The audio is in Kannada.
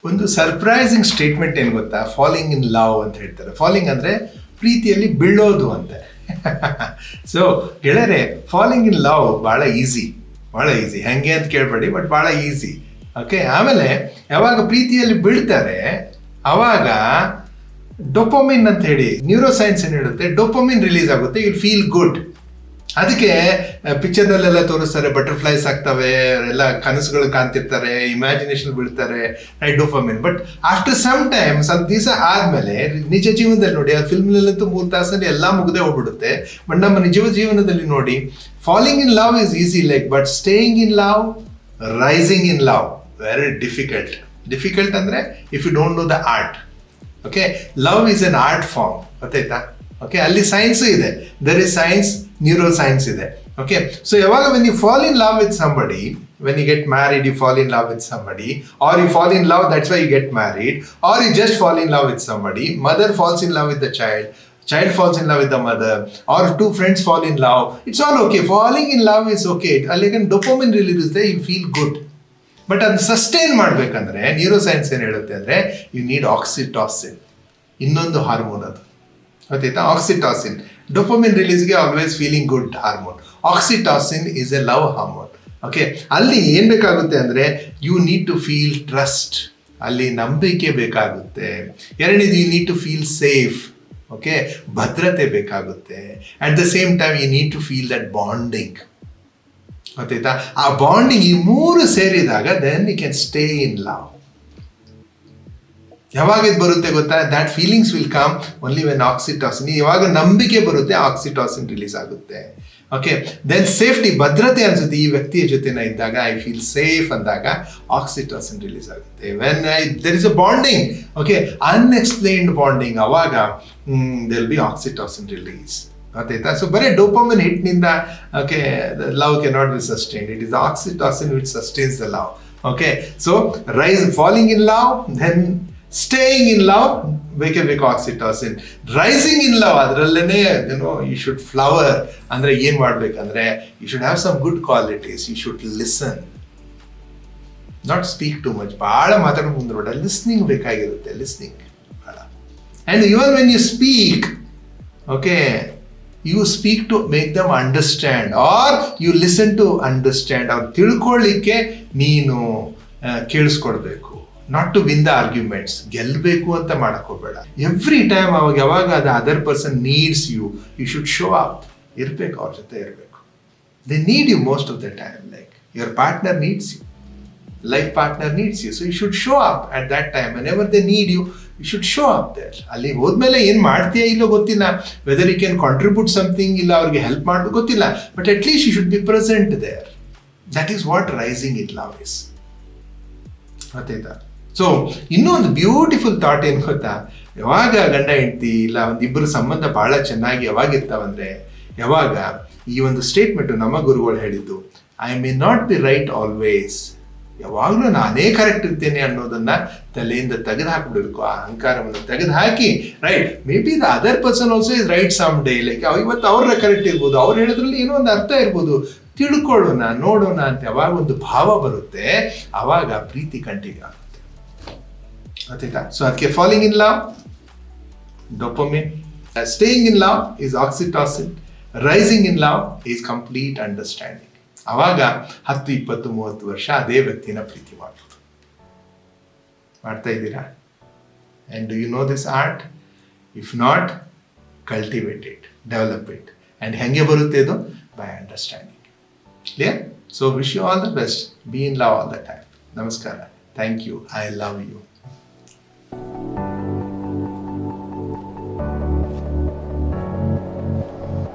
ಒಂದು ಸರ್ಪ್ರೈಸಿಂಗ್ ಸ್ಟೇಟ್ಮೆಂಟ್ ಏನು ಗೊತ್ತಾ, ಫಾಲಿಂಗ್ ಇನ್ ಲವ್ ಅಂತ ಹೇಳ್ತಾರೆ. ಫಾಲಿಂಗ್ ಅಂದರೆ ಪ್ರೀತಿಯಲ್ಲಿ ಬೀಳೋದು ಅಂತ. ಸೊ ಗೆಳೆಯರೆ, ಫಾಲಿಂಗ್ ಇನ್ ಲವ್ ಭಾಳ ಈಸಿ. ಹೆಂಗೆ ಅಂತ ಕೇಳಬೇಡಿ, ಬಟ್ ಭಾಳ ಈಸಿ. ಓಕೆ, ಆಮೇಲೆ ಯಾವಾಗ ಪ್ರೀತಿಯಲ್ಲಿ ಬೀಳ್ತಾರೆ ಆವಾಗ ಡೋಪಮಿನ್ ಅಂತ ಹೇಳಿ ನ್ಯೂರೋ ಸೈನ್ಸ್ ಏನು ಹೇಳುತ್ತೆ, ಡೋಪಮಿನ್ ರಿಲೀಸ್ ಆಗುತ್ತೆ, ಯು ಫೀಲ್ ಗುಡ್. ಅದಕ್ಕೆ ಪಿಕ್ಚರ್ನಲ್ಲೆಲ್ಲ ತೋರಿಸ್ತಾರೆ, ಬಟರ್ಫ್ಲೈಸ್ ಆಗ್ತವೆ, ಎಲ್ಲ ಕನಸುಗಳು ಕಾಣ್ತಿರ್ತಾರೆ, ಇಮ್ಯಾಜಿನೇಷನ್ ಬೀಳ್ತಾರೆ, dopamine. But after some time, ಸ್ವಲ್ಪ ದಿವಸ ಆದಮೇಲೆ ನಿಜ ಜೀವನದಲ್ಲಿ ನೋಡಿ, ಆ ಫಿಲ್ಮ್ನಲ್ಲಂತೂ 3 ತಾಸಲ್ಲಿ ಎಲ್ಲ ಮುಗ್ದೇ ಹೋಗ್ಬಿಡುತ್ತೆ. ಬಟ್ ನಮ್ಮ ನಿಜ ಜೀವನದಲ್ಲಿ ನೋಡಿ, falling in love is easy but staying in love, rising in love very difficult ಅಂದರೆ if you don't know the art. Okay, love is an art form, ಗೊತ್ತಾಯ್ತಾ? ಓಕೆ, ಅಲ್ಲಿ ಸೈನ್ಸು ಇದೆ, there is science, neuro science ಇದೆ. ಓಕೆ, ಸೊ ಯಾವಾಗ when you fall in love with somebody, when you get married, you fall in love with somebody, or you fall in love, that's why you get married, or you just fall in love with somebody, mother falls in love with the child falls in love with the mother, or 2 friends fall in love, it's all okay. Falling in love is okay. Like dopamine release there, you feel good. But ಅದನ್ನ ಸಸ್ಟೈನ್ ಮಾಡಬೇಕಂದ್ರೆ ನ್ಯೂರೋ ಸೈನ್ಸ್ ಏನು ಹೇಳುತ್ತೆ ಅಂದರೆ ಯು ನೀಡ್ ಆಕ್ಸಿಟಾಸಿನ್, ಇನ್ನೊಂದು ಹಾರ್ಮೋನ್ ಅದು, ಗೊತ್ತಾಯ್ತಾ? ಆಕ್ಸಿಟಾಸಿನ್ ಡೋಪಮಿನ್ ರಿಲೀಸ್ಗೆ always feeling good hormone. Oxytocin is a love hormone. Okay, ಅಲ್ಲಿ ಏನು ಬೇಕಾಗುತ್ತೆ ಅಂದರೆ you need to feel trust, ಅಲ್ಲಿ ನಂಬಿಕೆ ಬೇಕಾಗುತ್ತೆ. ಎರಡನೇದು, you need to feel safe. Okay, ಭದ್ರತೆ ಬೇಕಾಗುತ್ತೆ. At the same time you need to feel that bonding, ಗೊತ್ತಾಯ್ತಾ? ಆ ಬಾಂಡಿಂಗ್, ಈ 3 ಸೇರಿದಾಗ then you can stay in love. ಯಾವಾಗ ಇದು ಬರುತ್ತೆ ಗೊತ್ತಾ? That feelings will come only when ಆಕ್ಸಿಟಾಸಿನ್, ಯಾವಾಗ ನಂಬಿಕೆ ಬರುತ್ತೆ ಆಕ್ಸಿಟಾಸಿನ್ ರಿಲೀಸ್ ಆಗುತ್ತೆ. ಓಕೆ, ದೆನ್ ಸೇಫ್ಟಿ, ಭದ್ರತೆ ಅನ್ಸುತ್ತೆ, ಈ ವ್ಯಕ್ತಿಯ ಜೊತೆನ ಇದ್ದಾಗ ಐ ಫೀಲ್ ಸೇಫ್ ಅಂದಾಗ ಆಕ್ಸಿಟಾಸಿನ್ ರಿಲೀಸ್ ಆಗುತ್ತೆ. When there is a bonding, okay, unexplained bonding, ಅವಾಗ there will be oxytocin release, ಗೊತ್ತಾಯ್ತಾ? ಸೊ ಬರೀ ಡೋಪಮಿನ್ ಹಿಟ್ನಿಂದ okay love can not be sustained. It is oxytocin which sustains the love. Okay, so falling in love, then staying in love, ಬೇಕೇ ಬೇಕು ಆಕ್ಸಿಟಾಸಿನ್. ರೈಸಿಂಗ್ ಇನ್ ಲವ್, ಅದರಲ್ಲೇ ಯು ಶುಡ್ ಫ್ಲವರ್. ಅಂದರೆ ಏನು ಮಾಡಬೇಕಂದ್ರೆ you should have some good qualities. You should listen, not speak too much. ಭಾಳ ಮಾತಾಡೋಕೆ ಮುಂದೆ ಲಿಸ್ನಿಂಗ್ ಬೇಕಾಗಿರುತ್ತೆ, ಲಿಸ್ನಿಂಗ್ ಭಾಳ. And even when you speak, okay, you speak to make them understand, or you listen to understand. ಅವ್ರು ತಿಳ್ಕೊಳ್ಳಿಕ್ಕೆ ನೀನು ಕೇಳಿಸ್ಕೊಡ್ಬೇಕು, not to win the arguments. ಗೆಲ್ಲಬೇಕು ಅಂತ ಹೋಗಬೇಡ. ಎವ್ರಿ ಟೈಮ್ ಅವಾಗ ಯಾವಾಗ ಅದು other person needs you, you should show up. ಇರಬೇಕು, ಅವ್ರ ಜೊತೆ ಇರಬೇಕು. They need you most of the time. Like your partner needs you, life partner needs you. So you should show up at that time. Whenever they need you, you should show up there. ಅಲ್ಲಿ ಹೋದ್ಮೇಲೆ ಏನು ಮಾಡ್ತೀಯಾ ಇಲ್ಲೋ ಗೊತ್ತಿಲ್ಲ, whether you can contribute something, ಇಲ್ಲ ಅವ್ರಿಗೆ ಹೆಲ್ಪ್ ಮಾಡಬೇಕು ಗೊತ್ತಿಲ್ಲ, but at least you should be present there. That is what rising in love is, ಗೊತ್ತಾಯ್ತಾ? ಸೊ ಇನ್ನೂ ಒಂದು ಬ್ಯೂಟಿಫುಲ್ ಥಾಟ್ ಏನು ಗೊತ್ತಾ, ಯಾವಾಗ ಗಂಡ ಹೆಂಡ್ತಿ ಇಲ್ಲ ಒಂದಿಬ್ಬರು ಸಂಬಂಧ ಭಾಳ ಚೆನ್ನಾಗಿ ಯಾವಾಗ ಇರ್ತಾವಂದರೆ, ಯಾವಾಗ ಈ ಒಂದು ಸ್ಟೇಟ್ಮೆಂಟು ನಮ್ಮ ಗುರುಗಳು ಹೇಳಿದ್ದು, I may not be right always, ಯಾವಾಗಲೂ ನಾನೇ ಕರೆಕ್ಟ್ ಇರ್ತೇನೆ ಅನ್ನೋದನ್ನು ತಲೆಯಿಂದ ತೆಗೆದು ಹಾಕಿಬಿಡ್ಬೇಕು. ಆ ಅಹಂಕಾರವನ್ನು ತೆಗೆದು ಹಾಕಿ, right, may be the other person also is right some day. Like ಇವತ್ತು ಅವ್ರ ಕರೆಕ್ಟ್ ಇರ್ಬೋದು, ಅವ್ರು ಹೇಳೋದ್ರಲ್ಲಿ ಏನೋ ಒಂದು ಅರ್ಥ ಇರ್ಬೋದು, ತಿಳ್ಕೊಳ್ಳೋಣ, ನೋಡೋಣ ಅಂತ ಯಾವಾಗ ಒಂದು ಭಾವ ಬರುತ್ತೆ ಆವಾಗ ಪ್ರೀತಿ ಕಂಟಿನ್ಯೂ ಆಗುತ್ತೆ, ಗೊತ್ತಾಯ್ತಾ? ಸೊ ಅದಕ್ಕೆ falling in love, dopamine. Staying in love is oxytocin. Rising in love is complete understanding. ಆವಾಗ 10, 20, 30 ವರ್ಷ ಅದೇ ವ್ಯಕ್ತಿನ ಪ್ರೀತಿ ಮಾಡ್ಬೋದು. ಮಾಡ್ತಾ ಇದ್ದೀರಾ? And do you know this art? If not, cultivate it, develop it. And ಹೆಂಗೆ ಬರುತ್ತೆ ಇದು? By understanding. Clear? So wish you all the best. Be in love all the time. ನಮಸ್ಕಾರ. Thank you. I love you.